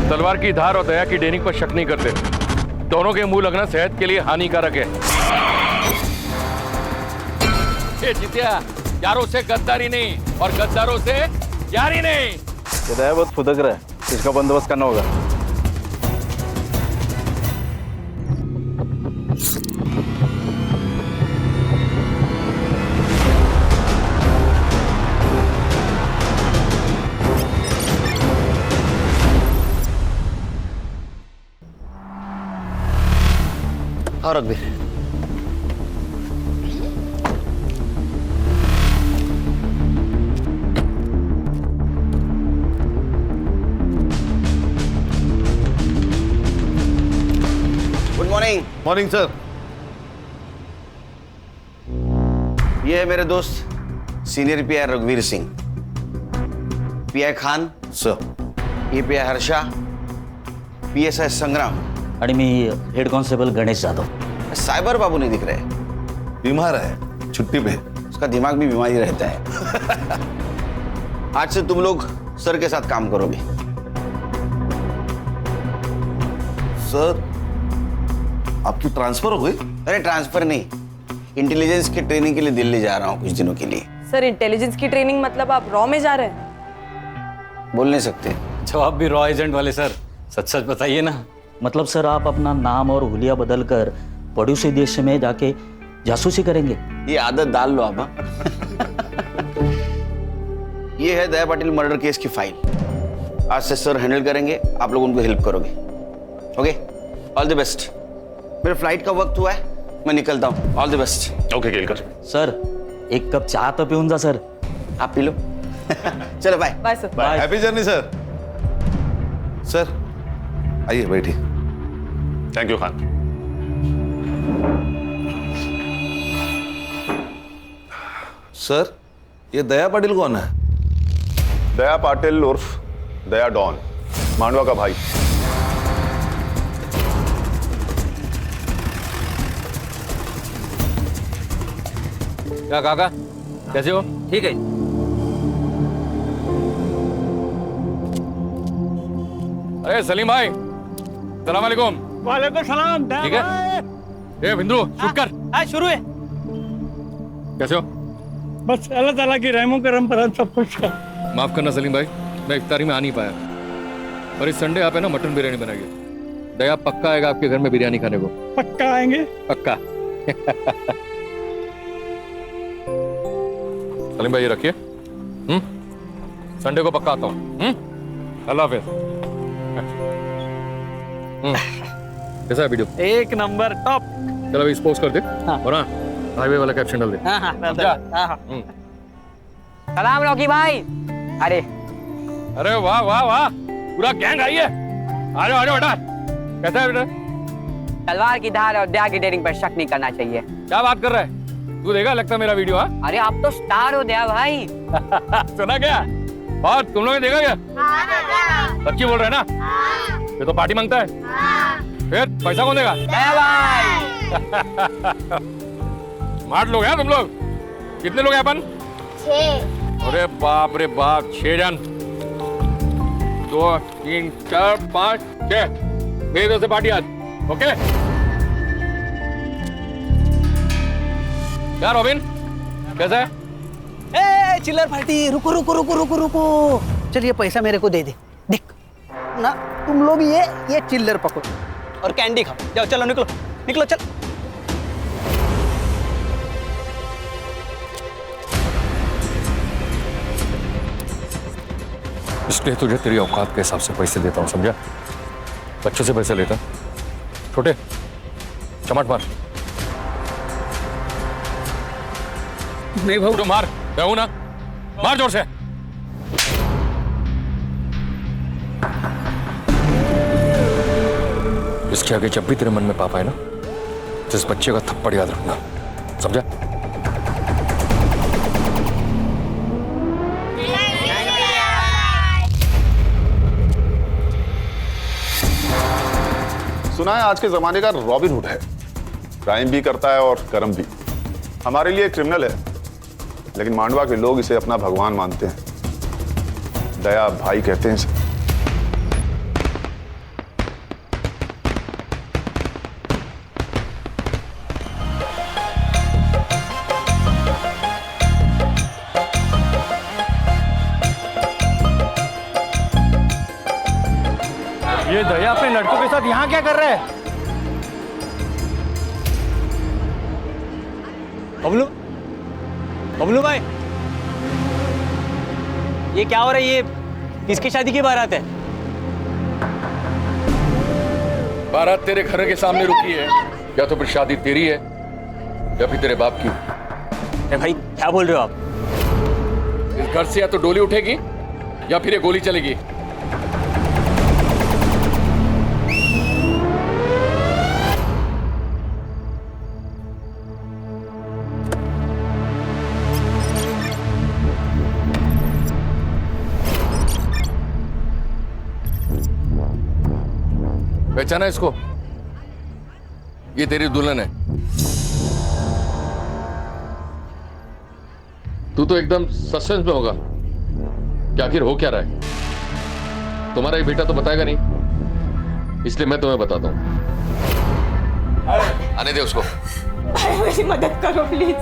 तलवार की धार और दया की डेनिंग पर शक नहीं करते। दोनों के मुंह लगना सेहत के लिए हानिकारक है। ये जितिया, यारों से गद्दारी नहीं और गद्दारों से यारी नहीं। ये दया बहुत फुदक रहा है, इसका बंदोबस्त करना होगा। हाँ रघुवीर, गुड मॉर्निंग। Morning sir. ये है मेरे दोस्त सीनियर पीआई रघुवीर सिंह, पीआई खान सर। ये पीआई हर्षा, पीएसआई संग्राम आणि मी head constable Ganesh Jadhav. Cyber बाबू नहीं दिख रहे, बीमार है, छुट्टी पे। उसका दिमाग भी बीमारी रहता है। आज से तुम लोग सर के साथ काम करोगे। सर आपकी ट्रांसफर हो गई? अरे ट्रांसफर नहीं, इंटेलिजेंस की ट्रेनिंग के लिए दिल्ली जा रहा हूँ कुछ दिनों के लिए। सर इंटेलिजेंस की ट्रेनिंग मतलब आप रॉ में जा रहे हैं? बोल नहीं सकते। तो आप भी रॉ एजेंट वाले सर, सच सच बताइए ना। मतलब सर आप अपना नाम और हुलिया बदल कर पड़ोसी देश में जाके जासूसी करेंगे? ये आदत डाल लो आप। ये है दया पाटिल मर्डर केस की फाइल। आज से सर हैंडल करेंगे, आप लोग उनको हेल्प करोगे। Okay, all the best. मेरे फ्लाइट का वक्त हुआ है, मैं निकलता हूँ। All the best. Okay Kelkar. Sir एक कप चाय तो पिऊन जा सर। आप पी लो। चलो bye. Bye sir. Bye. Happy journey sir. Sir आइए बैठिए। Thank you Khan. सर ये दया पाटिल कौन है? दया पाटिल उर्फ दया डॉन, मांडवा का भाई। क्या काका, कैसे हो? ठीक है। अरे सलीम भाई, सलाम वालेकुम। वालेकुम सलाम। ठीक है। ए बिंदु, शूट कर। शुरू है। कैसे हो? बस अल्लाह ताला की रहमो करम पर हम सब कुछ है। माफ करना सलीम भाई, मैं इफ्तारी में आ नहीं पाया, पर इस संडे आप है ना मटन बिरयानी बनाइए। दया पक्का आएगा आपके घर में बिरयानी खाने को। पक्का आएंगे। पक्का। सलीम भाई ये रखिए। संडे को पक्का आता हूँ। अल्लाह हाफिज। कैसा है वीडियो? एक नंबर टॉप। चलो अभी पोस्ट कर दे। और हाँ, हाईवे वाला कैप्शन डाल दे। सलाम रॉकी भाई। अरे अरे वाह वाह वाह, पूरा गैंग आई है। आ जाओ बेटा। कैसा है बेटा? तलवार की धार और दया की डेयरिंग पर शक नहीं करना चाहिए। क्या बात कर रहा है तू? देखा लगता मेरा वीडियो? हाँ अरे आप तो स्टार हो दया भाई। सुना क्या? और तुम लोगों ने देखा क्या? सच्ची बोल रहे हैं ना? ये तो पार्टी मांगता है। फिर पैसा कौन देगा? दया भाई। स्मार्ट लोग हैं तुम लोग। कितने लोग हैं अपन? 6। अरे बाप रे बाप, 6 जन। 2 3 4 5 6। मेरी तरफ से पार्टी आज। ओके क्या रॉबिन, कैसा है? ए चिल्लर पार्टी। रुको रुको रुको रुको रुको। चल ये पैसा मेरे को दे दे। देख ना, तुम लोग ये चिल्लर पकड़ो और कैंडी खाओ। जाओ चलो, निकलो निकलो चल। इसलिए तुझे तेरी औकात के हिसाब से पैसे देता हूँ, समझा? बच्चों से पैसे लेता। छोटे चमाट मार। नहीं भाऊ। तो मार, मैं हूं ना, मार जोर से। इसके आगे जब भी तेरे मन में पाप आए ना, तो इस बच्चे का थप्पड़ याद रखना, समझा? सुना है आज के जमाने का रॉबिन हुड है, क्राइम भी करता है और कर्म भी। हमारे लिए क्रिमिनल है, लेकिन मांडवा के लोग इसे अपना भगवान मानते हैं। दया भाई कहते हैं इसे। ये दया अपने लड़कों के साथ यहाँ क्या कर रहा है? बबलू, बबलू भाई, ये क्या हो रहा है? ये किसकी शादी की बारात है? बारात तेरे घर के सामने रुकी है, या तो फिर शादी तेरी है या फिर तेरे बाप की। अरे भाई, क्या बोल रहे हो आप? इस घर से या तो डोली उठेगी या फिर ये गोली चलेगी। पहचाना इसको? ये तेरी दुल्हन है। तू तो एकदम सस्पेंस में होगा कि आखिर हो क्या रहा है। तुम्हारा ये बेटा तो बताएगा नहीं, इसलिए मैं तुम्हें बताता हूं। आने दे उसको। मेरी मदद करो प्लीज।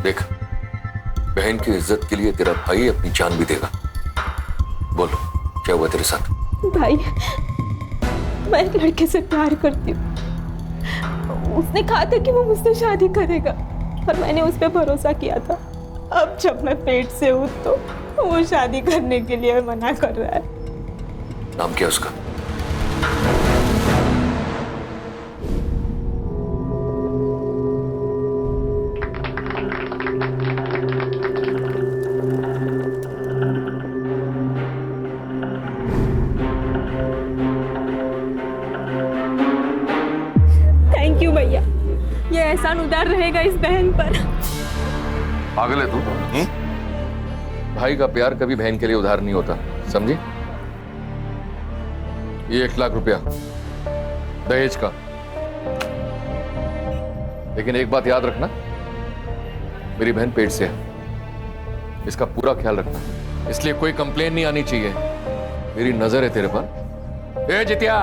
देख, बहन की इज्जत के लिए तेरा भाई अपनी जान भी देगा। बोल, क्या हुआ तेरे साथ? भाई, मैं एक लड़के से प्यार करती हूँ। उसने कहा था कि वो मुझसे शादी करेगा और मैंने उस पर भरोसा किया था। अब जब मैं पेट से हूँ तो वो शादी करने के लिए मना कर रहा है। नाम क्या उसका? थैंक यू भैया, ये एहसान उतार रहेगा इस बहन पर। पागल है तू? भाई का प्यार कभी बहन के लिए उधार नहीं होता, समझी? ये 1 लाख रुपया दहेज का। लेकिन एक बात याद रखना, मेरी बहन पेट से है, इसका पूरा ख्याल रखना। इसलिए कोई कंप्लेन नहीं आनी चाहिए। मेरी नजर है तेरे पर। ए जितिया,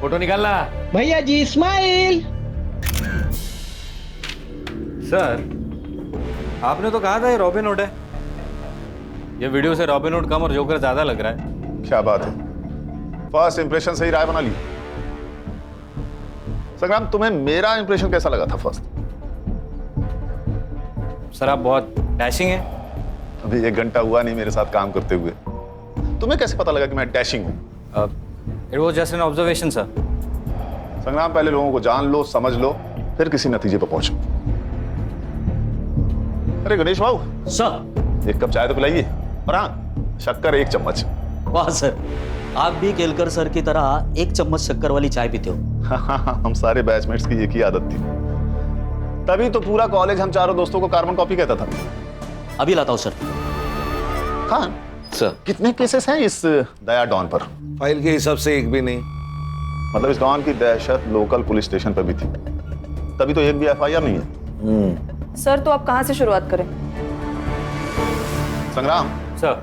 फोटो निकालना। भैया जी, स्माइल। सर, आपने तो कहा था ये रॉबिन हुड है। ये वीडियो से रॉबिन हुड कम और जोकर ज्यादा लग रहा है। क्या बात है, फर्स्ट इंप्रेशन से ही राय बना ली। संग्राम, तुम्हें मेरा इंप्रेशन कैसा लगा था फर्स्ट? सर, आप बहुत डैशिंग हैं। अभी 1 घंटा हुआ नहीं मेरे साथ काम करते हुए, तुम्हें कैसे पता लगा कि मैं डैशिंग हूं? It was just an observation sir. संग्राम, पहले लोगों को जान लो, समझ लो, फिर किसी नतीजे पर पहुंचो। अरे गणेश बाबू, सर। 1 कप चाय तो पिलाइए। और हाँ, शक्कर 1 चम्मच। वाह सर, आप भी केलकर सर की तरह 1 चम्मच शक्कर वाली चाय पीते हो। हम सारे बैचमेट्स की एक ही आदत थी, तभी तो पूरा कॉलेज हम चारों दोस्तों को कार्बन कॉपी कहता था। अभी लाता हूँ सर। हाँ सर, कितने केसेस हैं इस दया डॉन पर? फाइल के हिसाब से एक भी नहीं। मतलब इस डॉन की दहशत लोकल पुलिस स्टेशन पर भी थी, तभी तो एक भी FIR नहीं है। सर, तो आप कहाँ से शुरुआत करें? संग्राम सर।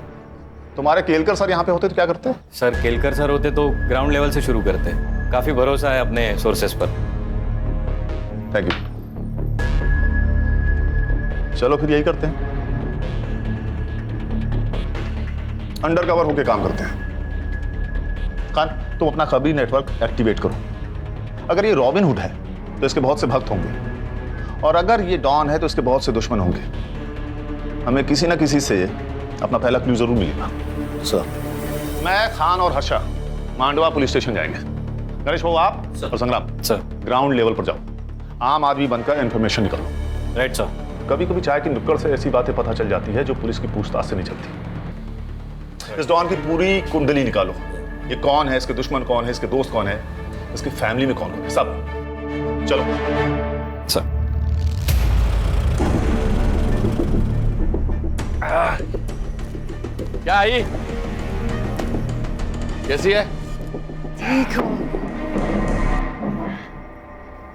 तुम्हारे केलकर सर यहाँ पे होते तो क्या करते? सर, केलकर सर होते तो ग्राउंड लेवल से शुरू करते। काफी भरोसा है अपने सोर्सेस पर। Thank you. चलो फिर यही करते हैं, अंडर कवर होके काम करते हैं। खान, तुम अपना खबरी नेटवर्क एक्टिवेट करो। अगर ये रॉबिन हुड है तो इसके बहुत से भक्त होंगे, और अगर ये डॉन है तो इसके बहुत से दुश्मन होंगे। हमें किसी ना किसी से अपना पहला क्लू जरूर मिलेगा। सर, मैं, खान और हर्षा मांडवा पुलिस स्टेशन जाएंगे। गणेश बाबू, आप और संग्राम सर। ग्राउंड लेवल पर जाओ, आम आदमी बनकर इंफॉर्मेशन निकालो। Right sir. कभी कभी चाय की नुक्कड़ से ऐसी बातें पता चल जाती है जो पुलिस की पूछताछ से नहीं चलती। इस डॉन की पूरी कुंडली निकालो। ये कौन है, इसके दुश्मन कौन है, इसके दोस्त कौन है, इसकी फैमिली में कौन है, सब। चलो सर। क्या आई? कैसी है? ठीक हूँ।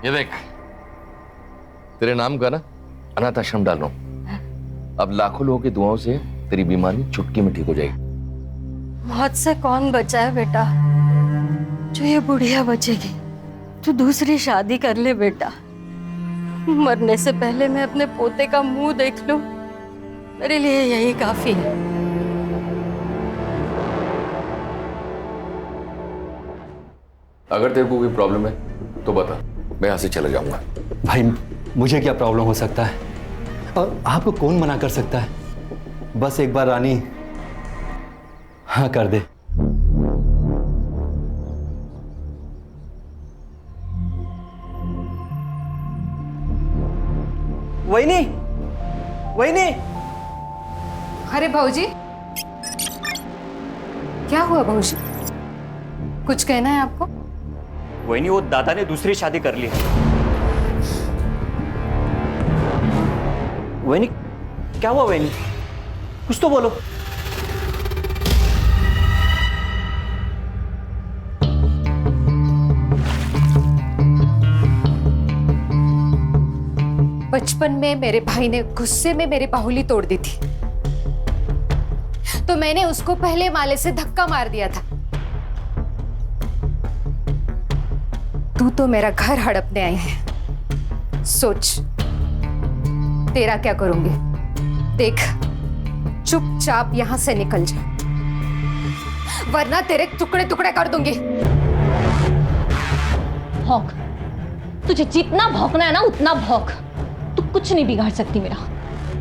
ये देख, तेरे नाम का ना अनाथ आश्रम डाल रहा हूं। अब लाखों लोगों की दुआओं से तेरी बीमारी चुटकी में ठीक हो जाएगी। मौत से कौन बचा है बेटा? जो ये बुढ़िया बचेगी। तू दूसरी शादी कर ले बेटा। मरने से पहले मैं अपने पोते का मुंह देख लूं, मेरे लिए यही काफी है। अगर तेरे को कोई प्रॉब्लम है तो बता, मैं यहाँ से चला जाऊंगा। भाई मुझे क्या प्रॉब्लम हो सकता है, और आपको कौन मना कर सकता है? बस एक बार रानी हाँ कर दे। वहीनी, वहीनी। अरे भाऊजी, क्या हुआ भाऊजी? कुछ कहना है आपको? वही नहीं, वो दादा ने दूसरी शादी कर ली। वही नहीं, क्या हुआ वहीनी? कुछ तो बोलो। बचपन में मेरे भाई ने गुस्से में मेरी बाहुली तोड़ दी थी, तो मैंने उसको पहले माले से धक्का मार दिया था। तू तो मेरा घर हड़पने आई है, सोच तेरा क्या करूंगी। देख, चुपचाप यहां से निकल जा, वरना तेरे टुकड़े टुकड़े कर दूंगी। भौंक, तुझे जितना भौंकना है ना उतना भौंक। तू कुछ नहीं बिगाड़ सकती मेरा,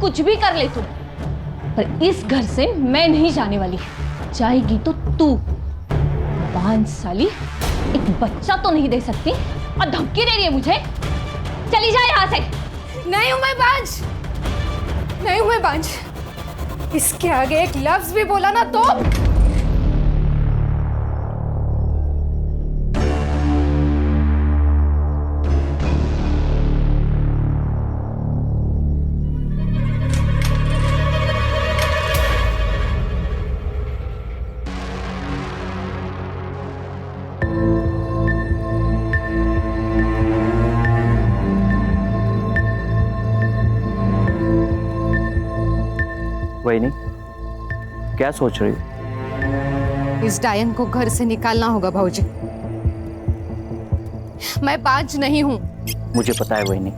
कुछ भी कर ले तू, पर इस घर से मैं नहीं जाने वाली। जाएगी तो तू। 5 साली एक बच्चा तो नहीं दे सकती और धमकी दे रही है मुझे। चली जा यहाँ से। नहीं हूं मैं बांझ, नहीं हूं मैं बांझ। इसके आगे एक लफ्ज भी बोला ना तो वहीनी, क्या सोच रही हो? इस डायन को घर से निकालना होगा भाऊजी। मैं बांझ नहीं हूं। मुझे पता है वहीनी,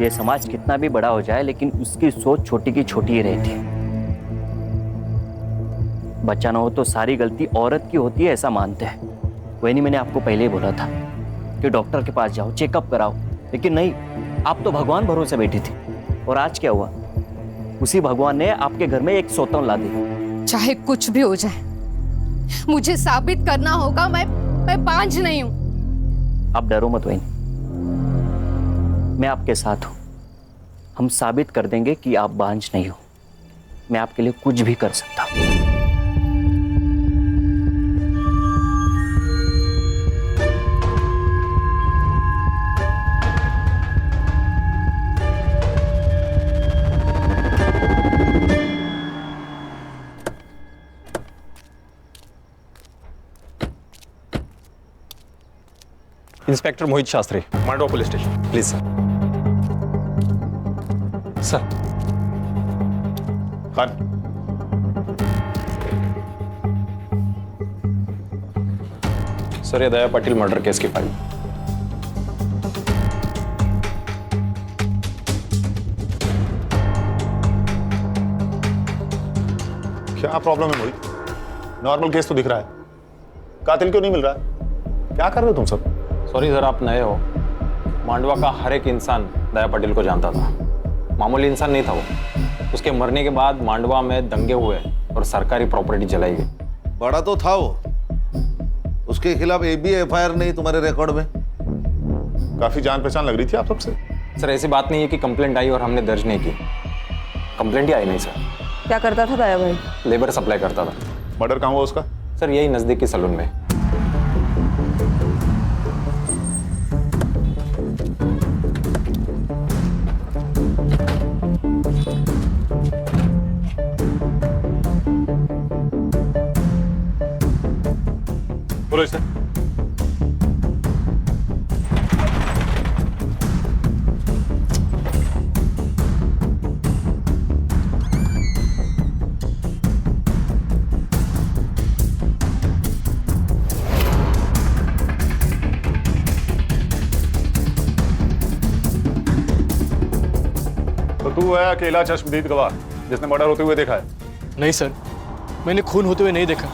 ये समाज कितना भी बड़ा हो जाए लेकिन उसकी सोच छोटी की छोटी ही रहती है। बच्चा ना हो तो सारी गलती औरत की होती है, ऐसा मानते हैं। वहीनी, मैंने आपको पहले ही बोला था कि डॉक्टर के पास जाओ, चेकअप कराओ, लेकिन नहीं, आप तो भगवान भरोसे बैठी थी। और आज क्या हुआ? उसी भगवान ने आपके घर में एक सौतन ला दी। चाहे कुछ भी हो जाए, मुझे साबित करना होगा मैं बांझ नहीं हूं। आप डरो मत वहीनी, मैं आपके साथ हूं। हम साबित कर देंगे कि आप बांझ नहीं हो। मैं आपके लिए कुछ भी कर सकता हूं। Inspector Mohit Shastri, Mandwa police station. Please sir. Sir. Khan, sir, ये दया पाटिल मर्डर केस की फाइल। क्या प्रॉब्लम है मोहित? नॉर्मल केस तो दिख रहा है, कातिल क्यों नहीं मिल रहा है? क्या कर रहे हो तुम सब? सॉरी सर, आप नए हो। मांडवा का हर एक इंसान दया पाटिल को जानता था। मामूली इंसान नहीं था वो। उसके मरने के बाद मांडवा में दंगे हुए और सरकारी प्रॉपर्टी जलाई गई। बड़ा तो था वो, उसके खिलाफ एक भी एफआईआर नहीं तुम्हारे रिकॉर्ड में। काफी जान पहचान लग रही थी आप सबसे। सर, ऐसी बात नहीं है कि कंप्लेंट आई और हमने दर्ज नहीं की। कंप्लेंट ही आई नहीं सर। क्या करता था दया भाई? लेबर सप्लाई करता था। मर्डर कहाँ हुआ उसका? सर, यही नजदीकी सलून में। बोलो इससे। तू है अकेला चश्मदीद गवाह जिसने मर्डर होते हुए देखा है? नहीं सर, मैंने खून होते हुए नहीं देखा।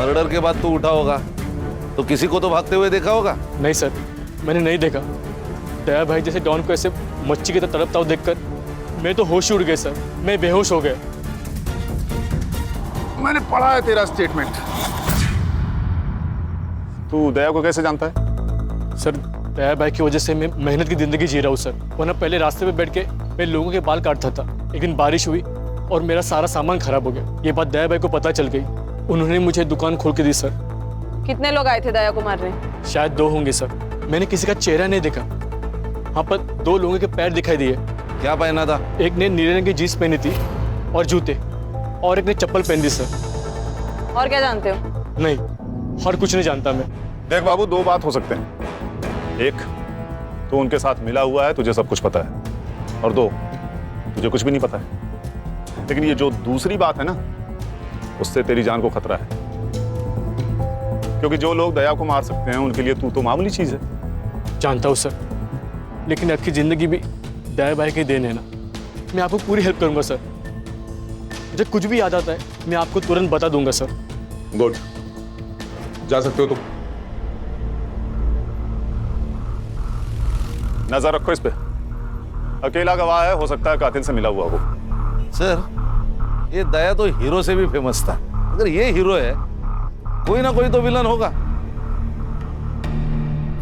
मर्डर के बाद तू उठा होगा तो किसी को तो भागते हुए देखा होगा? नहीं सर, मैंने नहीं देखा। दया भाई जैसे डॉन को ऐसे मच्छी की तरह तड़पता हुआ देखकर मैं तो होश ही उड़ गया सर, मैं बेहोश हो गया। मैंने पढ़ा है तेरा स्टेटमेंट। तू दया को कैसे जानता है? सर, दया भाई की वजह से मैं मेहनत की जिंदगी जी रहा हूँ सर। वरना पहले रास्ते पे बैठ के मैं लोगों के बाल काटता था। एक दिन बारिश हुई और मेरा सारा सामान खराब हो गया। ये बात दया भाई को पता चल गई। उन्होंने मुझे दुकान खोल के दी सर। कितने लोग आए थे दया को मारने? शायद 2 होंगे सर। मैंने किसी का चेहरा नहीं देखा। हाँ, पर 2 लोगों के पैर दिखाई दिए। क्या पहना था? एक ने नीले रंग की जीन्स पहनी थी और जूते, और एक ने चप्पल पहन दी सर। और क्या जानते हो? नहीं, और कुछ नहीं जानता मैं। देख बाबू, 2 बात हो सकते हैं। एक, तू उनके साथ मिला हुआ है, तुझे सब कुछ पता है, और 2, तुझे कुछ भी नहीं पता है। लेकिन ये जो दूसरी बात है ना, उससे तेरी जान को खतरा है, क्योंकि जो लोग दया को मार सकते हैं उनके लिए तू तो मामूली चीज है। जानता हूँ सर, लेकिन आपकी जिंदगी भी दया भाई के देन है ना। मैं आपको पूरी हेल्प करूंगा सर। मुझे कुछ भी याद आता है मैं आपको तुरंत बता दूंगा सर। गुड, जा सकते हो तुम। नजर रखो इस पे। अकेला गवाह है, हो सकता है कातिल से मिला हुआ हो। सर, ये दया तो हीरो से भी फेमस था। अगर ये हीरो है, कोई ना कोई तो विलन होगा।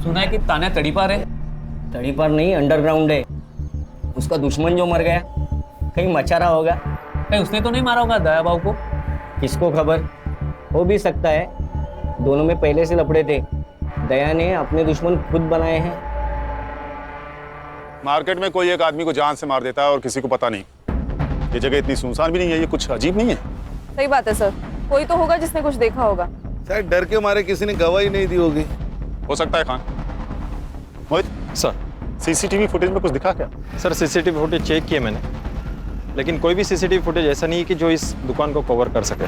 सुना है कि तान्या तड़ीपार है। तड़ीपार नहीं, अंडरग्राउंड है। उसका दुश्मन जो मर गया कहीं मचा रहा होगा। कहीं उसने तो नहीं मारा होगा दया बाबू को? किसको खबर, हो भी सकता है। दोनों में पहले से लफड़े थे। दया ने अपने दुश्मन खुद बनाए हैं। मार्केट में कोई एक आदमी को जान से मार देता है और किसी को पता नहीं। ये जगह इतनी सुनसान भी नहीं है, ये कुछ अजीब नहीं है? सही बात है सर, कोई तो होगा जिसने कुछ देखा होगा। शायद डर के मारे किसी ने गवाही नहीं दी होगी। हो सकता है। खान, मोहित सर, सीसीटीवी फुटेज में कुछ दिखा क्या? सर, सीसीटीवी फुटेज चेक किए मैंने, लेकिन कोई भी सीसीटीवी फुटेज ऐसा नहीं है कि जो इस दुकान को कवर कर सके।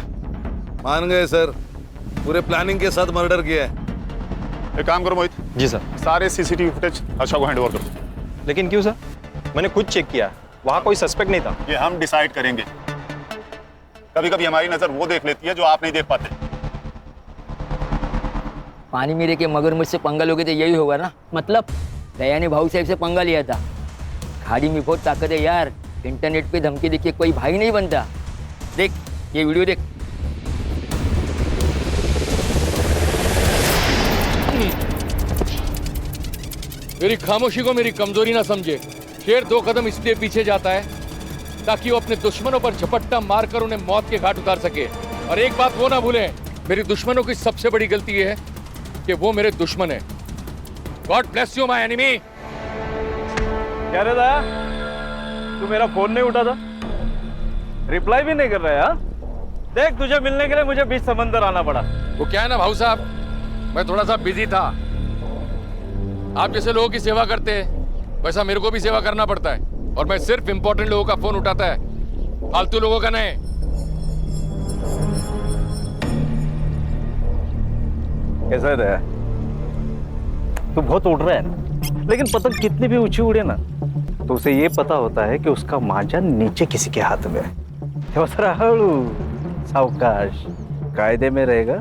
मान गए सर, पूरे प्लानिंग के साथ मर्डर किया है। एक काम करो मोहित। जी सर। सारे सीसीटीवी फुटेज हर्षा को हैंडओवर करो। लेकिन क्यों सर? मैंने खुद चेक किया, वहां कोई सस्पेक्ट नहीं था। ये हम डिसाइड करेंगे। कभी कभी हमारी नजर वो देख लेती है जो आप नहीं देख पाते। पानी में के मगरमच्छ से पंगा लोगे तो यही होगा ना। मतलब दया ने भाऊ साहब से पंगा लिया था। खाड़ी में बहुत ताकत है यार। इंटरनेट पे धमकी देखिए कोई भाई नहीं बनता। देख ये वीडियो देख। मेरी खामोशी को मेरी कमजोरी ना समझे। शेर 2 कदम इसलिए पीछे जाता है ताकि वो अपने दुश्मनों पर झपट्टा मारकर उन्हें मौत के घाट उतार सके। और एक बात वो ना भूलें, मेरी दुश्मनों की सबसे बड़ी गलती ये है कि वो मेरे दुश्मन है। God bless you my enemy. क्या रे दया, तू मेरा फोन नहीं उठा था, रिप्लाई भी नहीं कर रहा है? देख, तुझे मिलने के लिए मुझे बीच समंदर आना पड़ा। वो क्या है ना भाऊ साहब, मैं थोड़ा सा बिजी था। आप जैसे लोगों की सेवा करते हैं वैसा मेरे को भी सेवा करना पड़ता है, और मैं सिर्फ इंपॉर्टेंट लोगों का फोन उठाता है, फालतू लोगों का नहीं। कैसा है दया? तू बहुत उड़ रहा है ना, लेकिन पतंग कितनी भी ऊंची उड़े ना तो उसे ये पता होता है कि उसका मांझा नीचे किसी के हाथ में है। हळू सावकाश, कायदे में रहेगा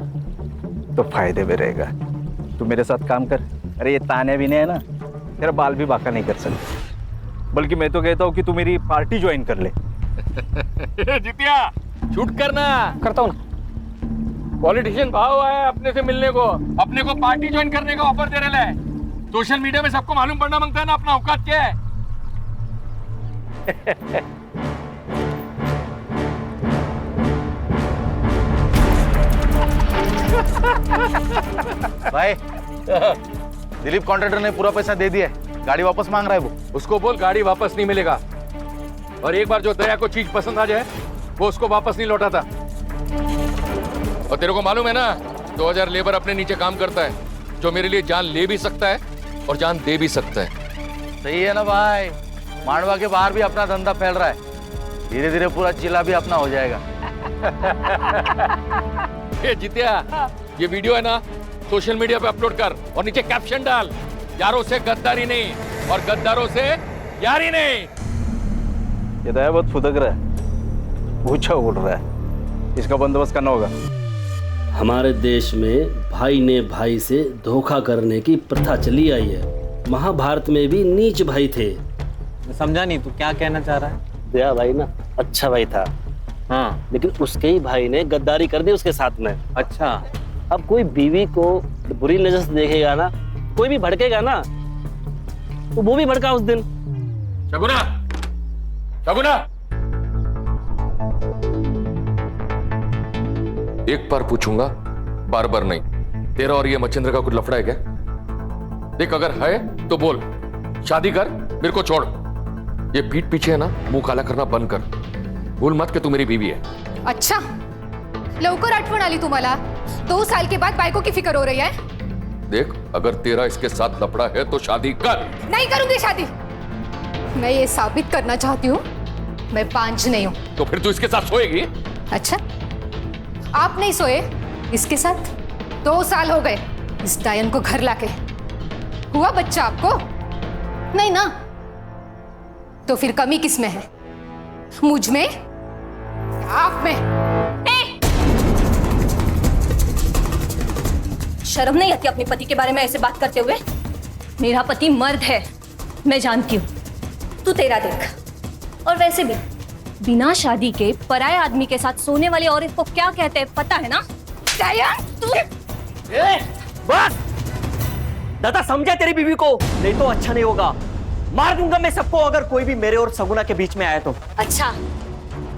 तो फायदे में रहेगा। तू मेरे साथ काम कर। अरे ये तान्या भी नहीं है ना, तेरा बाल भी बाका नहीं कर सकते। बल्कि मैं तो कहता हूँ कि तू मेरी पार्टी ज्वाइन कर ले। जितिया, शूट करना। करता हूँ ना। पॉलिटिशियन भाव आया अपने से मिलने को, अपने को पार्टी ज्वाइन करने का ऑफर दे रहे हैं। सोशल मीडिया में सबको मालूम पड़ना मांगता है ना अपना औकात क्या है। भाई दिलीप कॉन्ट्रैक्टर ने पूरा पैसा दे दिया है, गाड़ी वापस मांग रहा है वो। उसको बोल गाड़ी वापस नहीं मिलेगा, और एक बार जो दया को चीज पसंद आ जाए वो उसको वापस नहीं लौटाता। और तेरे को मालूम है ना 2000 लेबर अपने नीचे काम करता है, जो मेरे लिए जान ले भी सकता है और जान दे भी सकता है। सही है ना भाई, मांडवा के बाहर भी अपना धंधा फैल रहा है, धीरे धीरे पूरा जिला भी अपना हो जाएगा। ये जितिया, ये वीडियो है ना सोशल मीडिया पे अपलोड कर और नीचे कैप्शन डाल, यारों से गद्दारी नहीं और गद्दारों से यारी नहीं। ये दया बहुत फुदक रहा है, ऊंचा उड़ रहा है, इसका बंदोबस्त करना होगा। हमारे देश में भाई ने भाई से धोखा करने की प्रथा चली आई है। महाभारत में भी नीच भाई थे। समझा नहीं, तू क्या कहना चाह रहा है? दया भाई ना अच्छा भाई था, हाँ, लेकिन उसके ही भाई ने गद्दारी कर दी उसके साथ में। अच्छा, अब कोई बीवी को बुरी नजर से देखेगा ना, कोई भी भड़केगा ना, तो वो भी भड़का उस दिन। शगुना, शगुना, एक बार पूछूंगा, बार बार नहीं। तेरा और ये मच्छिंद्र का कुछ लफड़ा है क्या? देख अगर है तो बोल, शादी कर, मेरे को छोड़। ये पीठ पीछे है ना, मुंह काला करना बंद कर। भूल मत कि तू मेरी बीवी है। अच्छा, लवकर आठवण आली तुम्हाला? 2 साल के बाद बायको की फिक्र हो रही है? देख अगर तेरा इसके साथ लफड़ा है तो शादी कर। नहीं करूंगी शादी। मैं ये साबित करना चाहती हूँ मैं पांच नहीं हूँ। तो फिर तू इसके साथ सोएगी? अच्छा, आप नहीं सोए इसके साथ? 2 साल हो गए इस डायन को घर लाके। हुआ बच्चा आपको? नहीं ना? तो फिर कमी किस में है? मुझ में? आप में? शर्म नहीं आती अपने पति के बारे में ऐसे बात करते हुए? मेरा पति मर्द है, मैं जानती हूँ, तू तेरा देख। और वैसे भी बिना शादी के पराये आदमी के साथ सोने वाली औरत को क्या कहते हैं पता है ना? तू बस दादा समझा तेरी बीवी को, नहीं तो अच्छा नहीं होगा। मार दूंगा मैं सबको अगर कोई भी मेरे और सगुना के बीच में आया तो। अच्छा,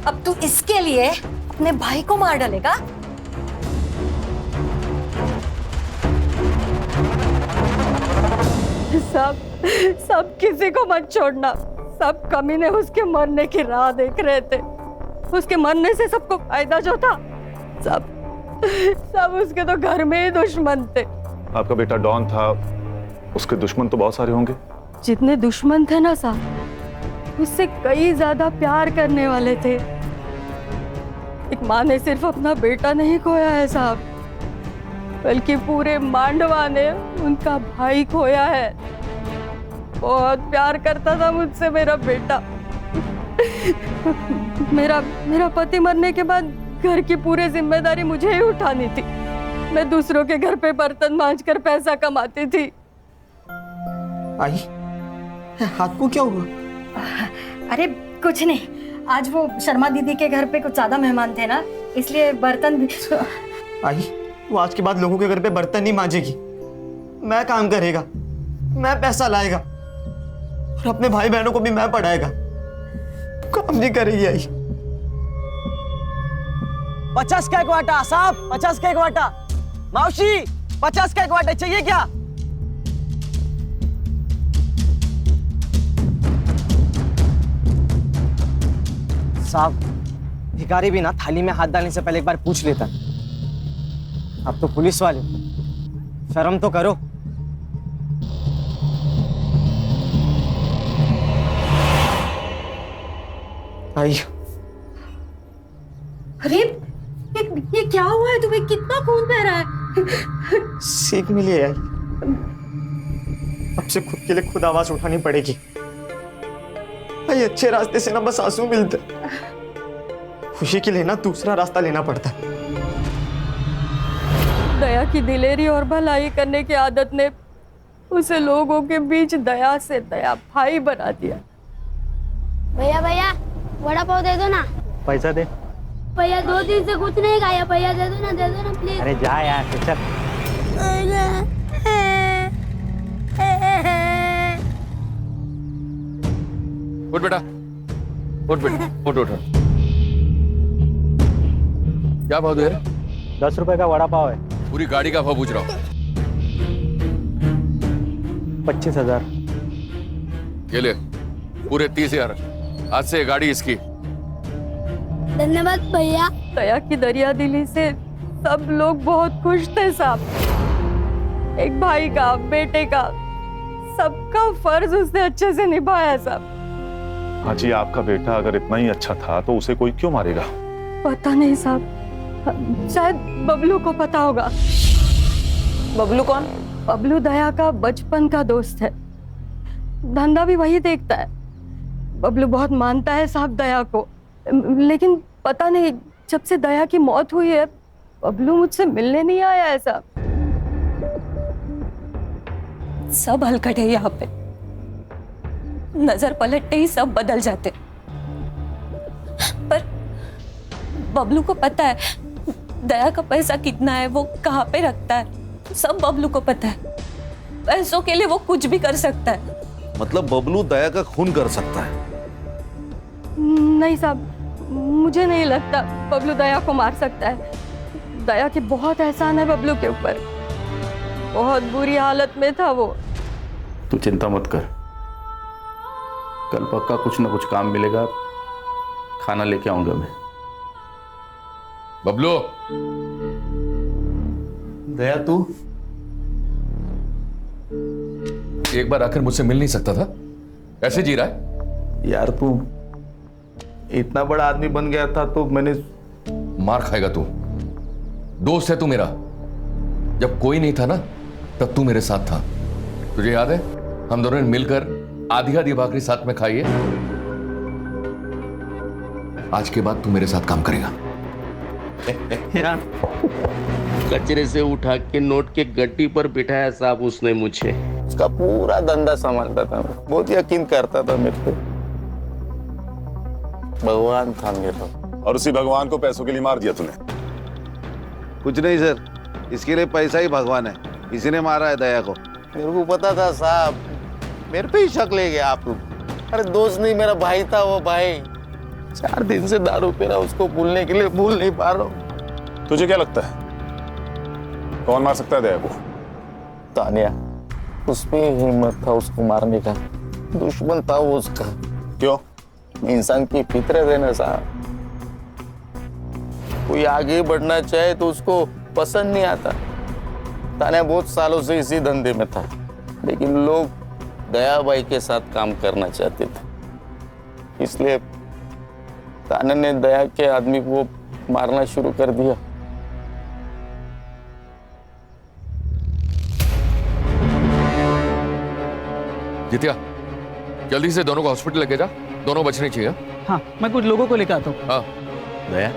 अब तू इसके लिए अपने भाई को मार डालेगा? सब किसी को मत छोड़ना। सब कमीने उसके मरने की राह देख रहे थे। उसके मरने से सबको फायदा जो था, सब उसके तो घर में ही दुश्मन थे। आपका बेटा डॉन था, उसके दुश्मन तो बहुत सारे होंगे। जितने दुश्मन थे ना साहब, उससे कई ज्यादा प्यार करने वाले थे। एक माँ ने सिर्फ अपना बेटा नहीं खोया है साहब, बल्कि पूरे मांडवा ने उनका भाई खोया है। बहुत प्यार करता था मुझसे मेरा बेटा। मेरा पति मरने के बाद घर की पूरी जिम्मेदारी मुझे ही उठानी थी। मैं दूसरों के घर पे बर्तन मांजकर पैसा कमाती थी। आई, हाथ को क्या हुआ? अरे कुछ नहीं, आज वो शर्मा दीदी के घर पे कुछ ज्यादा मेहमान थे ना, इसलिए बर्तन भी। आई, वो आज के बाद लोगों के घर पे बर्तन नहीं मांजेगी, मैं काम करेगा, मैं पैसा लाएगा और अपने भाई बहनों को भी मैं पढ़ाएगा। काम नहीं करेगी आई। 50 का एक वाटा साहब, 50 का एक वाटा। मौसी 50 का एक वाटा चाहिए क्या? साहब, भिखारी भी ना थाली में हाथ डालने से पहले एक बार पूछ लेता। आप तो पुलिस वाले, शर्म तो करो। आई, अरे ये क्या हुआ है तुम्हें? कितना खून बह रहा है? सीख मिली है आई, अब से खुद के लिए खुद आवाज उठानी पड़ेगी। भाई अच्छे रास्ते से ना बस आंसू मिलते, खुशी के लिए ना दूसरा रास्ता लेना पड़ता। दया की दिलेरी और भलाई करने की आदत ने उसे लोगों के बीच दया से दया भाई बना दिया। भैया भैया वड़ा पाव दे दो ना। पैसा दे। भैया 2 दिन से कुछ नहीं खाया, भैया दे दो ना प्लीज। अरे जा यार, चल। उठ बेटा, उठ बेटा, उठ उठ। क्या भाव दे रहे? 10 रुपए का वड़ा पाव है। पूरी गाड़ी का भाव पूछ रहा हूँ। 25,000। ये ले पूरे 30,000। आज से ये गाड़ी इसकी। धन्यवाद भैया। दया की दरिया दिली से सब लोग बहुत खुश थे साहब। एक भाई का, बेटे का, सबका फर्ज उसने अच्छे से निभाया साहब। हाँ जी, आपका बेटा अगर इतना ही अच्छा था तो उसे कोई क्यों मारेगा? पता नहीं साहब, शायद बबलू को पता होगा। बबलू कौन? बबलू दया का बचपन का दोस्त है, धंधा भी वही देखता है। बबलू बहुत मानता है साहब दया को, लेकिन पता नहीं जब से दया की मौत हुई है बबलू मुझसे मिलने नहीं आया है साहब। सब हलकट है यहाँ पे, नजर पलटते ही सब बदल जाते। पर बबलू को पता है दया का पैसा कितना है, वो कहाँ पे रखता है, सब बबलू को पता है। पैसों के लिए वो कुछ भी कर सकता है। मतलब बबलू दया का खून कर सकता है? नहीं साहब, मुझे नहीं लगता बबलू दया को मार सकता है। दया के बहुत एहसान है बबलू के ऊपर, बहुत बुरी हालत में था वो। तू चिंता मत कर, कल पक्का कुछ ना कुछ काम मिलेगा, खाना लेके आऊंगा मैं। बबलू, दया तू एक बार आकर मुझसे मिल नहीं सकता था? कैसे जी रहा है? यार तू इतना बड़ा आदमी बन गया था तो मैंने। मार खाएगा तू, दोस्त है तू मेरा। जब कोई नहीं था ना तब तू मेरे साथ था। तुझे याद है हम दोनों ने मिलकर आधी आधी भाकरी साथ में खाई है। आज के बाद तू मेरे साथ काम करेगा। यार कचरे से उठा के नोट के गड्डी पर बिठाया साहब उसने मुझे। उसका पूरा धंधा संभालता था, बहुत यकीन करता था मेरे पे। भगवान था मेरा। और उसी भगवान को पैसों के लिए मार दिया तूने? कुछ नहीं सर, इसके लिए पैसा ही भगवान है, इसी ने मारा है दया को। मेरे को पता था साहब, मेरे पे ही शक ले गया आप लोग। अरे दोस्त नहीं, मेरा भाई था वो भाई। 4 दिन से दारू पी रहा, उसको भूलने के लिए भूल नहीं पा रहा हूँ। तुझे क्या लगता है कौन मार सकता है दया को? तानिया, उसमें हिम्मत था उसको मारने का, दुश्मन था वो उसका। क्यों? इंसान की फितरत है ना साहब, कोई आगे बढ़ना चाहे तो उसको पसंद नहीं आता। तानिया बहुत सालों से इसी धंधे में था, लेकिन लोग दया भाई के साथ काम करना चाहते थे, इसलिए तानिया ने दया के आदमी को मारना शुरू कर दिया। जितिया, जल्दी से दोनों को हॉस्पिटल लेके जा, दोनों बचने चाहिए। हाँ, मैं कुछ लोगों को लेकर आता हूँ। हाँ। दया,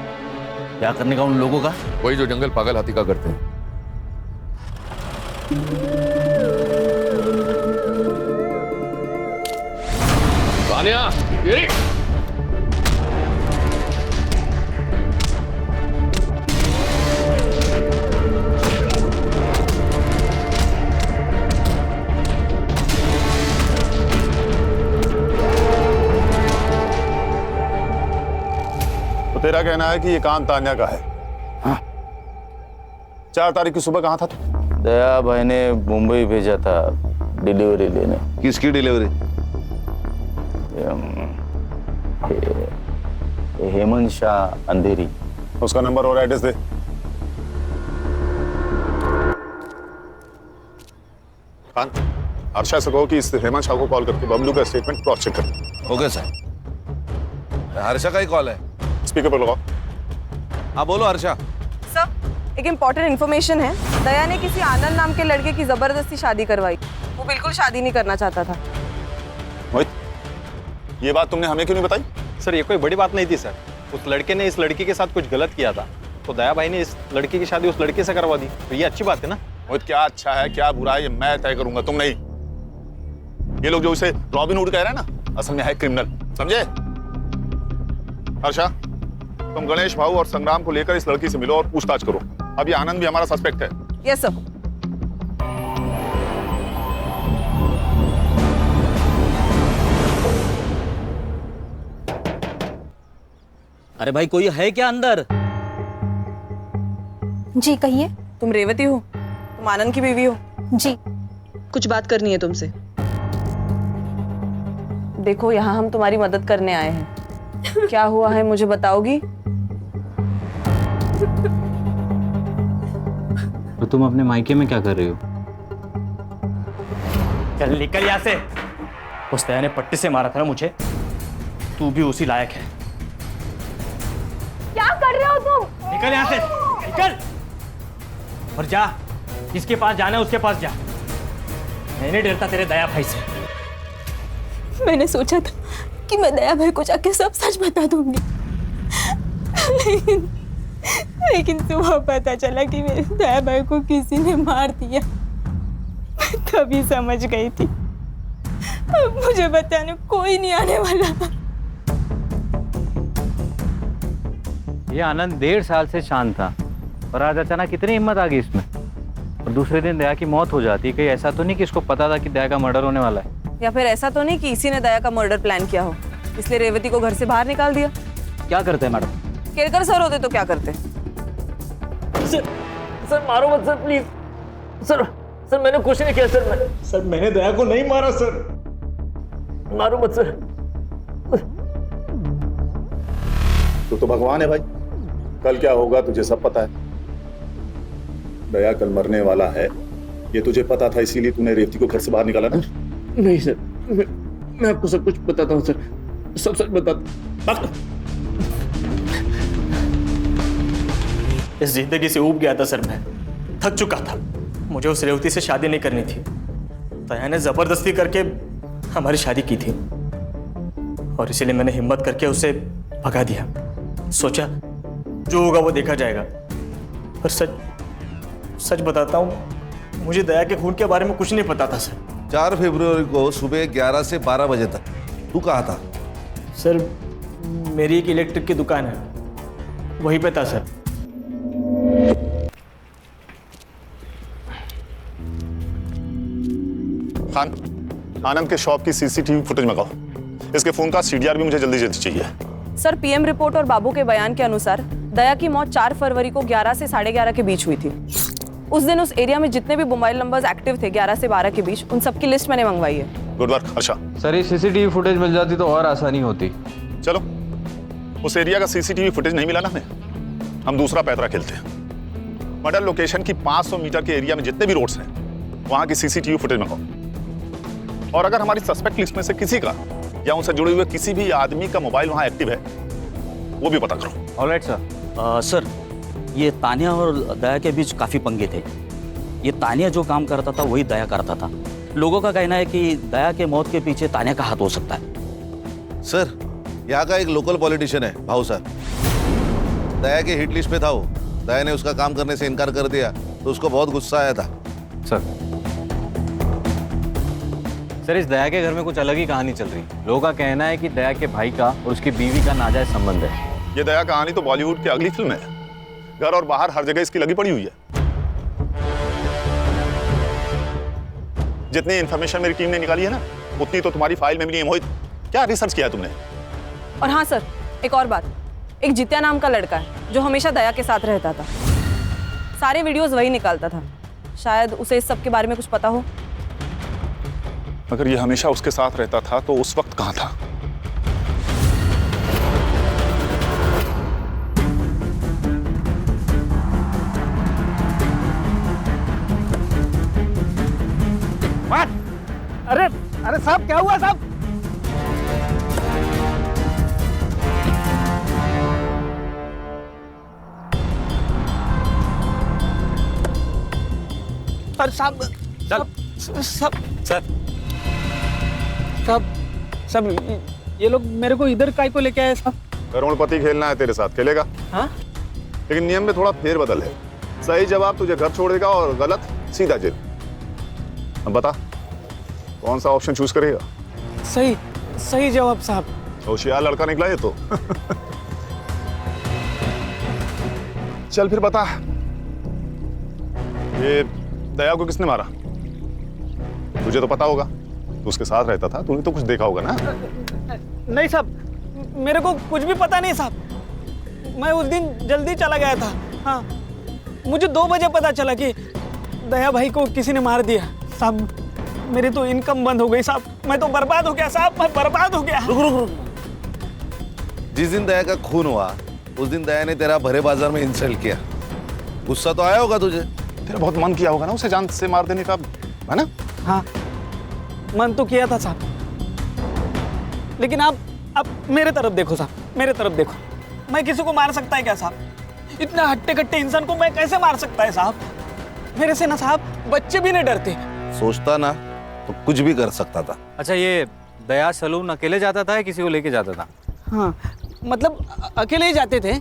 क्या करने का उन लोगों का? वही जो जंगल पागल हाथी का करते हैं। तानिया, ये तो तेरा कहना है कि ये काम तान्या का है? हाँ। 4 तारीख की सुबह कहाँ था तू? दया भाई ने मुंबई भेजा था डिलीवरी लेने। किसकी डिलीवरी? हेमंत शाह अंधेरी। उसका नंबर और एड्रेस दे। खान, अर्षा से कहो कि इस हेमंत शाह को कॉल करके बबलू का स्टेटमेंट क्रॉस चेक कर। Okay sir. हर्षा का ही कॉल है, स्पीकर पर लगाओ। हाँ बोलो हर्षा। सर, एक इम्पोर्टेंट इन्फॉर्मेशन है। दया ने किसी आनंद नाम के लड़के की जबरदस्ती शादी करवाई। वो बिल्कुल शादी नहीं करना चाहता था। मोहित, ये बात तुमने हमें क्यों नहीं बताई? सर ये कोई बड़ी बात नहीं थी सर, उस लड़के ने इस लड़की के साथ कुछ गलत किया था, तो दया भाई ने इस लड़की की शादी उस लड़के से करवा दी, तो ये अच्छी बात है ना। मोहित, क्या अच्छा है क्या बुरा है ये मैं तय करूंगा, तुम नहीं। ये लोग जो इसे रॉबिन हुड कह रहे हैं ना, असल में है क्रिमिनल, समझे? हर्षा, तुम गणेश भाऊ और संग्राम को लेकर इस लड़की से मिलो और पूछताछ करो। अब ये आनंद भी हमारा सस्पेक्ट है। Yes sir. अरे भाई कोई है क्या अंदर? जी कहिए। तुम रेवती हो? तुम आनंद की बीवी हो? जी। कुछ बात करनी है तुमसे। देखो, यहाँ हम तुम्हारी मदद करने आए हैं। क्या हुआ है मुझे बताओगी? तो तुम अपने मायके में क्या कर रही हो? चल निकल यहाँ से। उस दया ने पट्टी से मारा था ना मुझे, तू भी उसी लायक है। क्या कर रहे हो तुम? निकल यहाँ से, निकल और जा, किसके पास जाना है उसके पास जा। मैं नहीं डरता तेरे दया भाई से। मैंने सोचा था कि मैं दया भाई को जाके सब सच बता दूंगी, लेकिन सुबह पता चला कि मेरे दया भाई को किसी ने मार दिया। मैं तभी समझ गई थी अब मुझे बताने कोई नहीं आने वाला। ये आनंद 1.5 साल से शांत था और आज अचानक कितनी हिम्मत आ गई इसमें। और दूसरे दिन दया की मौत हो जाती। कहीं ऐसा तो नहीं कि इसको पता था कि दया का मर्डर होने वाला है? या फिर ऐसा तो नहीं कि इसी ने दया का मर्डर प्लान किया हो, इसलिए रेवती को घर से बाहर निकाल दिया? क्या करते हैं मैडम? केरकर सर होते तो क्या करते? सर मारो मत सर, प्लीज। सर मैंने कुछ नहीं किया सर। मैंने दया को नहीं मारा सर। मारो मत सर। तू तो भगवान है भाई, कल क्या होगा तुझे सब पता है। दया कल मरने वाला है, ये तुझे पता था, इसीलिए तूने रेवती को घर से बाहर निकाला ना? नहीं सर, मैं आपको सब कुछ बताता हूँ सर, सब सच बताता। इस जिंदगी से ऊब गया था सर, मैं थक चुका था। मुझे उस रेवती से शादी नहीं करनी थी। दया ने जबरदस्ती करके हमारी शादी की थी और इसीलिए मैंने हिम्मत करके उसे भगा दिया। सोचा जो होगा वो देखा जाएगा। पर सच बताता हूँ, मुझे दया के खून के बारे में कुछ नहीं पता था सर। 4 फरवरी को सुबह 11 से 12 बजे तक तू कहाँ था? सर मेरी एक इलेक्ट्रिक की दुकान है, वहीं पे था सर। खान, आनंद के शॉप की सीसीटीवी फुटेज मंगाओ। इसके फोन का सीडीआर भी मुझे जल्दी जल्दी चाहिए। सर पीएम रिपोर्ट और बाबू के बयान के अनुसार दया की मौत 4 फरवरी को 11 से 11:30 के बीच हुई थी। उस दिन उस एरिया में जितने भी मोबाइल नंबर्स एक्टिव थे 11 से 12 के बीच, उन सबकी लिस्ट मैंने मंगवाई है। Good work. अच्छा सर, ये सीसीटीवी फुटेज मिल जाती तो और आसानी होती। चलो, उस एरिया का सीसीटीवी फुटेज नहीं मिला ना हमें, हम दूसरा पैतरा खेलते हैं। मर्डर लोकेशन की 500 मीटर के एरिया में जितने भी रोड्स हैं वहां की सीसीटीवी फुटेज मंगाओ। और अगर हमारी सस्पेक्ट लिस्ट में से किसी का या उनसे जुड़े हुए किसी भी आदमी का मोबाइल वहां एक्टिव है वो भी पता करो। Alright sir. सर, ये तानिया और दया के बीच काफ़ी पंगे थे। ये तानिया जो काम करता था वही दया करता था। लोगों का कहना है कि दया के मौत के पीछे तानिया का हाथ हो सकता है। सर, यहाँ का एक लोकल पॉलिटिशियन है भाऊ सर, दया के हिट लिस्ट पे था वो। दया ने उसका काम करने से इनकार कर दिया तो उसको बहुत गुस्सा आया था। सर, इस दया के घर में कुछ अलग ही कहानी चल रही है। लोगों का कहना है कि दया के भाई का और उसकी बीवी का नाजायज संबंध है। ये दया कहानी तो बॉलीवुड की अगली फिल्म है। घर और बाहर हर जगह इसकी लगी पड़ी हुई है। जितनी इंफॉर्मेशन मेरी टीम ने निकाली है ना, उतनी तो तुम्हारी फाइल में भी नहीं है। मोहित, क्या रिसर्च किया तुमने? और हाँ सर, एक और बात, एक जित्या नाम का लड़का है जो हमेशा दया के साथ रहता था। सारे वीडियोस वही निकालता था। शायद उसे इस सब के बारे में कुछ पता हो। अगर ये हमेशा उसके साथ रहता था तो उस वक्त कहाँ था? अरे साहब, क्या हुआ साहब? अरे साहब, सब ये लोग मेरे को इधर काय को लेके आए साहब? करोड़पति खेलना है तेरे साथ, खेलेगा? हाँ? लेकिन नियम में थोड़ा फेरबदल है। सही जवाब तुझे घर छोड़ देगा और गलत सीधा जेल। अब बता, कौन सा ऑप्शन चूज करेगा? सही जवाब साहब। होशियार लड़का निकला ये तो। चल फिर बता, ये दया को किसने मारा? तुझे तो पता होगा, तू उसके साथ रहता था, तूने तो कुछ देखा होगा ना? नहीं साहब, मेरे को कुछ भी पता नहीं साहब। मैं उस दिन जल्दी चला गया था। हाँ, मुझे 2 बजे पता चला कि दया भाई को किसी ने मार दिया। साहब मेरी तो इनकम बंद हो गई साहब, मैं तो बर्बाद हो गया साहब, मैं बर्बाद हो गया। रुक रुक रुक। जिस दिन दया का खून हुआ उस दिन दया ने तेरा भरे बाजार में इंसल्ट किया, गुस्सा तो आया होगा तुझे? तेरा बहुत मन किया होगा ना उसे जान से मार देने का, है ना? हाँ मन तो किया था साहब, लेकिन आप मेरे तरफ देखो साहब, मेरे तरफ देखो। मैं किसी को मार सकता है क्या साहब? इतना हट्टे कट्टे इंसान को मैं कैसे मार सकता है साहब? मेरे से ना साहब बच्चे भी नहीं डरते। सोचता ना तो कुछ भी कर सकता था। अच्छा, ये दया सलून अकेले जाता था या किसी को लेके जाता था? हाँ मतलब अकेले ही जाते थे।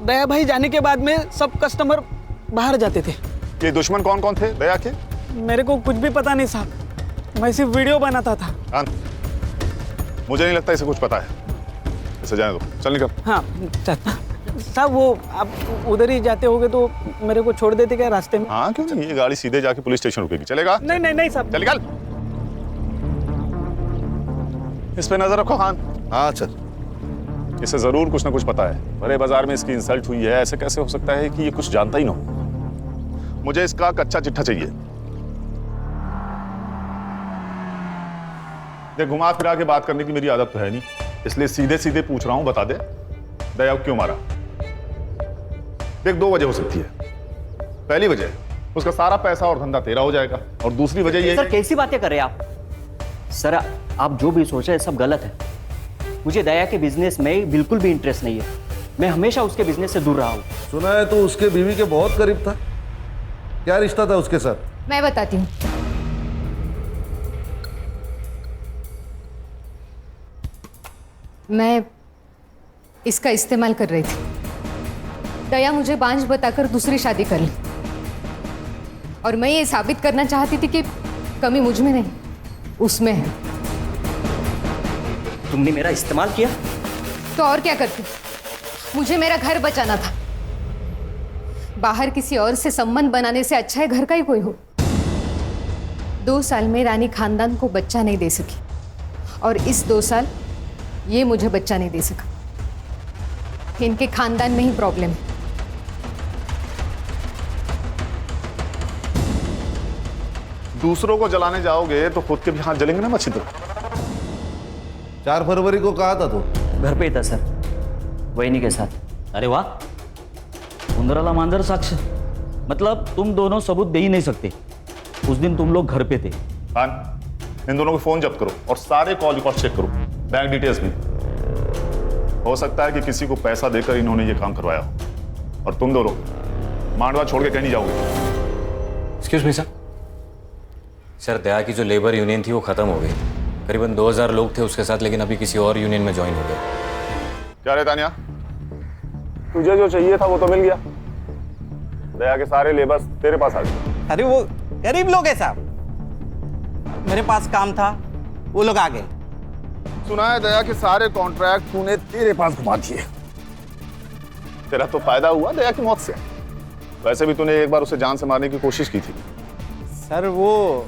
दया भाई जाने के बाद में सब कस्टमर बाहर जाते थे। ये दुश्मन कौन कौन थे दया के? मेरे को कुछ भी पता नहीं साहब, मैं सिर्फ वीडियो बनाता था। मुझे नहीं लगता इसे कुछ पता है, इसे जाने दो, चल निकल। हाँ साहब वो आप उधर ही जाते होगे तो मेरे को छोड़ देते क्या रास्ते में? हाँ क्यों नहीं, ये गाड़ी सीधे जाके पुलिस स्टेशन रुकेगी, चलेगा? नहीं नहीं नहीं साहब, चल निकल। इस पे नजर रखो खान। हाँ चल। इसे जरूर कुछ ना कुछ पता है, बड़े बाजार में इसकी इंसल्ट हुई है, ऐसे कैसे हो सकता है कि ये कुछ जानता ही ना हो? मुझे इसका कच्चा चिट्ठा चाहिए। देख घुमा फिरा के बात करने की मेरी आदत तो है नहीं, इसलिए सीधे सीधे पूछ रहा हूं, बता दे दया को क्यों मारा? देख 2 वजह हो सकती है। पहली वजह उसका सारा पैसा और धंधा तेरा हो जाएगा, और दूसरी वजह ये सर कैसी बातें कर रहे हैं आप? सर आप जो भी सोच रहे हैं सब गलत है। मुझे दया के बिजनेस में बिल्कुल भी इंटरेस्ट नहीं है, मैं हमेशा उसके बिजनेस से दूर रहा हूँ। सुना है तो उसके बीवी के बहुत करीब था, क्या रिश्ता था उसके साथ? मैं बताती हूँ। मैं इसका इस्तेमाल कर रही थी। दया मुझे बांझ बताकर दूसरी शादी कर ली, और मैं ये साबित करना चाहती थी कि कमी मुझ में नहीं उसमें है। तुमने मेरा इस्तेमाल किया तो और क्या करती? मुझे मेरा घर बचाना था। बाहर किसी और से संबंध बनाने से अच्छा है घर का ही कोई हो। 2 साल में रानी खानदान को बच्चा नहीं दे सकी, और इस 2 साल ये मुझे बच्चा नहीं दे सका। इनके खानदान में ही प्रॉब्लम है। दूसरों को जलाने जाओगे तो खुद के भी हाथ जलेंगे ना मच्छी तरह। 4 फरवरी को कहा था तो? घर पे ही था सर, वहीनी के साथ। अरे वाह, उंदराला मांजर साक्ष, मतलब तुम दोनों सबूत दे ही नहीं सकते। उस दिन तुम लोग घर पे थे। खान, इन दोनों के फोन जब्त करो और सारे कॉल रिकॉर्ड चेक करो, बैंक डिटेल्स भी। हो सकता है कि किसी को पैसा देकर इन्होंने ये काम करवाया हो, और तुम दोनों मांडवा छोड़ के कहीं नहीं जाओगे। Excuse me sir. सर दया की जो लेबर यूनियन थी वो खत्म हो गई, करीबन 2000 लोग थे उसके साथ, लेकिन अभी किसी और यूनियन में ज्वाइन हो गए। क्या रे तानिया, तुझे जो चाहिए था वो तो मिल गया। दया के सारे लेबर्स तेरे पास आ गए। अरे वो गरीब लोग हैं साहब, मेरे पास काम था, वो लोग आ गए। सुना है दया के सारे कॉन्ट्रैक्ट तूने तेरे पास घुमा दिए। तेरा तो फायदा हुआ दया की मौत से। वैसे भी तूने एक बार उसे जान से मारने की कोशिश की थी। सर वो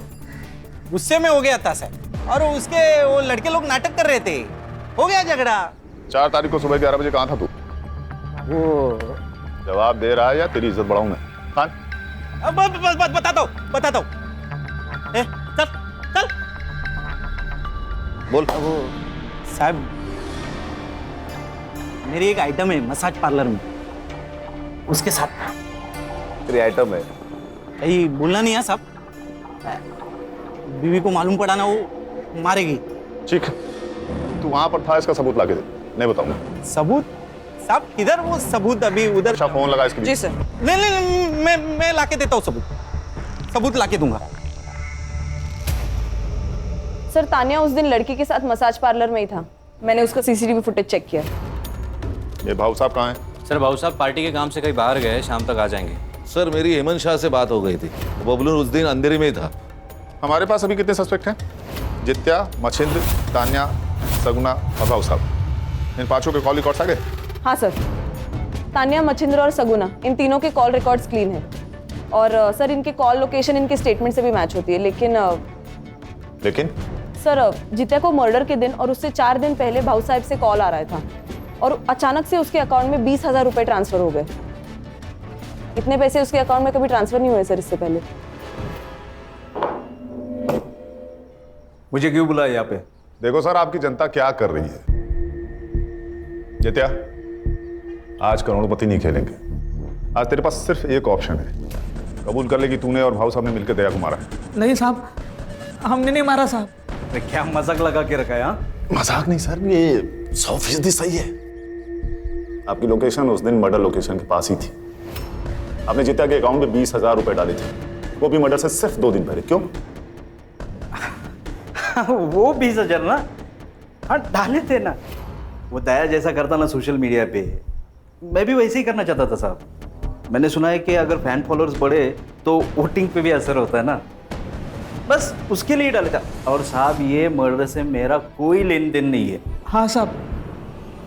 गुस्से में हो गया था सर, और उसके वो लड़के लोग नाटक कर रहे थे, हो गया झगड़ा। 4 तारीख को सुबह 11 बजे कहाँ था तू? वो जवाब दे रहा है या तेरी इज्जत बढ़ाऊं मैं? खान बताता हूँ चल चल बोल। वो साहब मेरी एक आइटम है मसाज पार्लर में, उसके साथ। तेरी आइटम है? यही बोलना नहीं है साहब, बीवी को मालूम पड़ा ना वो मारेगी। ठीक है, तू वहां पर था, इसका सबूत लाके दे, नहीं बताऊंगा। सबूत साहब किधर? वो सबूत अभी उधर। अच्छा फोन लगा इसके लिए। जी सर। नहीं मैं लाके देता हूँ सबूत लाके दूंगा। सर तानिया उस दिन लड़की के साथ मसाज पार्लर में ही था, मैंने उसका सीसीटीवी फुटेज चेक किया। ये भाऊ साहब कहाँ हैं? सर भाऊ साहब पार्टी के काम से कहीं बाहर गए, शाम तक आ जाएंगे। सर मेरी हेमंत शाह से बात हो गई थी, बबलू उस दिन अंधेरे में ही था। हमारे पास अभी कितने सस्पेक्ट हैं? जित्या, मच्छिंद्र, तान्या, सगुना और भाऊ साहब, इन 5 के कॉल रिकॉर्ड्स आ गए? हाँ सर, तान्या, मच्छिंद्र और सगुना, इन तीनों के कॉल रिकॉर्ड्स क्लीन है, और सर इनके कॉल लोकेशन इनके स्टेटमेंट से भी मैच होती है। लेकिन सर जित्या को मर्डर के दिन और उससे 4 दिन पहले भाऊ साहब से कॉल आ रहा था, और अचानक से उसके अकाउंट में 20,000 रुपए ट्रांसफर हो गए। इतने पैसे उसके अकाउंट में कभी ट्रांसफर नहीं हुए सर इससे पहले। मुझे क्यों बुलाया यहाँ पे? देखो सर, आपकी जनता क्या कर रही है। जित्या, आज करोड़पति नहीं खेलेंगे। आज तेरे पास सिर्फ एक ऑप्शन है। कबूल कर ले कि तूने और भाऊ साहब ने मिलकर दया को मारा है। नहीं साहब, हमने नहीं मारा साहब। क्या मजाक लगा के रखा है? हाँ, मजाक नहीं सर, ये 100% सही है। आपकी लोकेशन उस दिन मर्डर लोकेशन के पास ही थी। आपने जित्या के अकाउंट में 20,000 रुपए डाले थे, वो भी मर्डर से सिर्फ 2 दिन पहले। क्यों? वो 20,000 ना, हाँ डाले थे ना। वो दया जैसा करता ना सोशल मीडिया पे, मैं भी वैसे ही करना चाहता था साहब। मैंने सुना है कि अगर फैन फॉलोअर्स बढ़े तो वोटिंग पे भी असर होता है ना, बस उसके लिए डाले था। और साहब ये मर्डर से मेरा कोई लेन देन नहीं है। हाँ साहब,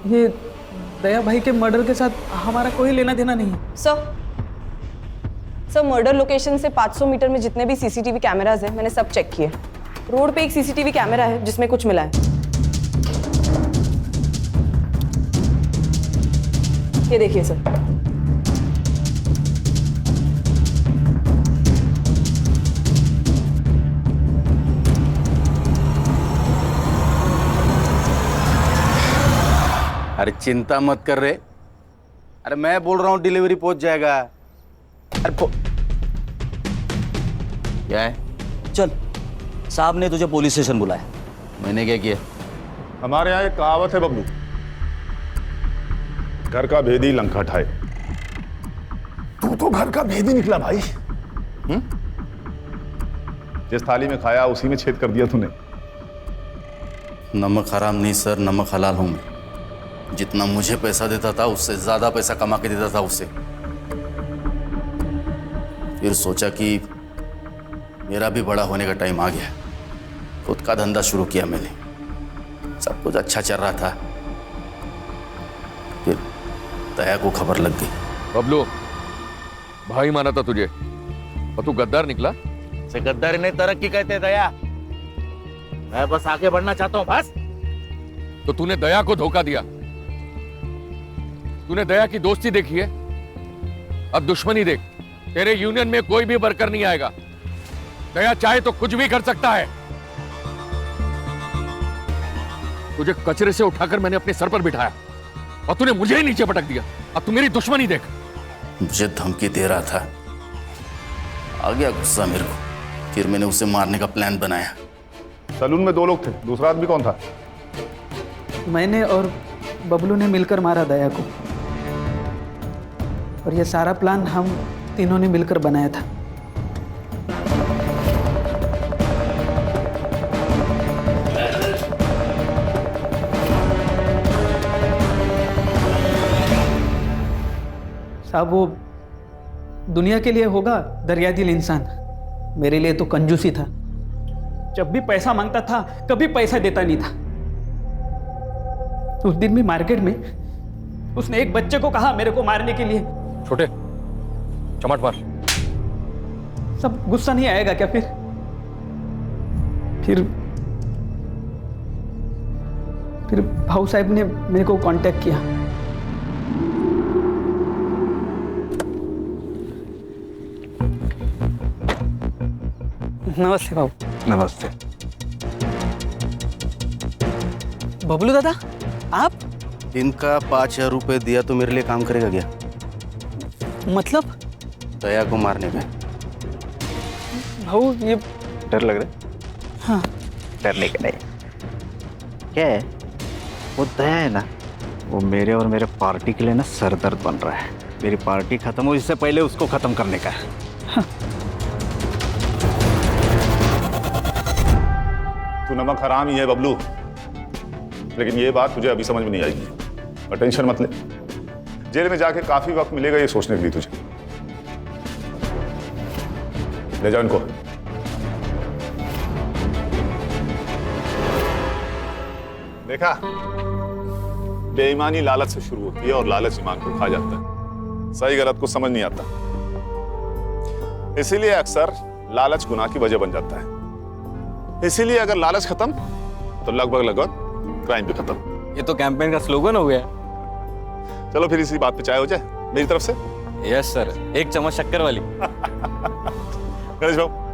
ये दया भाई के मर्डर के साथ हमारा कोई लेना देना नहीं है। सर मर्डर लोकेशन से 500 मीटर में जितने भी सीसीटीवी कैमराज हैं मैंने सब चेक किए। रोड पे एक सीसीटीवी कैमरा है जिसमें कुछ मिला है। ये देखिए सर। अरे चिंता मत कर रहे। अरे मैं बोल रहा हूँ डिलीवरी पहुंच जाएगा। अरे क्या है? चल, साहब ने तुझे पुलिस स्टेशन बुलाया। मैंने क्या किया? हमारे यहाँ एक कहावत है बबलू, घर का भेदी लंका ठाए। तू तो घर का भेदी निकला भाई। जिस थाली में खाया उसी में छेद कर दिया तूने। नमक हराम नहीं सर, नमक हलाल हूं मैं। जितना मुझे पैसा देता था उससे ज्यादा पैसा कमा के देता था उसे। फिर सोचा कि मेरा भी बड़ा होने का टाइम आ गया। खुद का धंधा शुरू किया मैंने। सब कुछ अच्छा चल रहा था, फिर दया को खबर लग गई। बबलू, भाई माना था तुझे और तू गद्दार निकला। से गद्दारी नहीं तरक्की कहते दया। मैं बस आगे बढ़ना चाहता हूं बस। तो तूने दया को धोखा दिया। तूने दया की दोस्ती देखी है, अब दुश्मनी देख। तेरे यूनियन में कोई भी वर्कर नहीं आएगा। दया चाहे तो कुछ भी कर सकता है। तुझे कचरे से उठाकर मैंने अपने सर पर बिठाया और तूने मुझे ही नीचे पटक दिया। अब तू मेरी दुश्मनी देख। मुझे धमकी दे रहा था, आ गया गुस्सा मेरे को। फिर मैंने उसे मारने का प्लान बनाया। सलून में 2 लोग थे, दूसरा आदमी कौन था? मैंने और बबलू ने मिलकर मारा दया को, और ये सारा प्लान हम तीनों ने मिलकर बनाया था। साहब वो दुनिया के लिए होगा दरिया दिल इंसान, मेरे लिए तो कंजूसी था। जब भी पैसा मांगता था कभी पैसा देता नहीं था। उस दिन भी मार्केट में उसने एक बच्चे को कहा मेरे को मारने के लिए। छोटे चमाट मार। सब गुस्सा नहीं आएगा क्या? फिर भाऊ साहब ने मेरे को कांटेक्ट किया। नमस्ते भाऊ। नमस्ते। बबलू दादा, आप? दिन का 5,000 रुपए दिया तो मेरे लिए काम करेगा क्या? मतलब? दया को मारने में। भाऊ ये डर लग रहा है? हाँ। डरने का नहीं। क्या है? वो दया है ना, वो मेरे और मेरे पार्टी के लिए ना सरदर्द बन रहा है। मेरी पार्टी खत्म हो इससे पहले उसको खत्म करने का है। हाँ। तू नमक हराम ही है बबलू, लेकिन ये बात तुझे अभी समझ में नहीं आएगी। और टेंशन मत ले, जेल में जाके काफी वक्त मिलेगा ये सोचने के लिए तुझे। ले जाओ इनको। देखा, बेईमानी लालच से शुरू होती है और लालच ईमान को खा जाता है। सही गलत को समझ नहीं आता, इसीलिए अक्सर लालच गुनाह की वजह बन जाता है। इसीलिए अगर लालच खत्म तो लगभग क्राइम भी खत्म। ये तो कैंपेन का स्लोगन हो गया। चलो फिर इसी बात पे चाय हो जाए मेरी तरफ से। यस सर, एक चम्मच शक्कर वाली। गणेश बाबू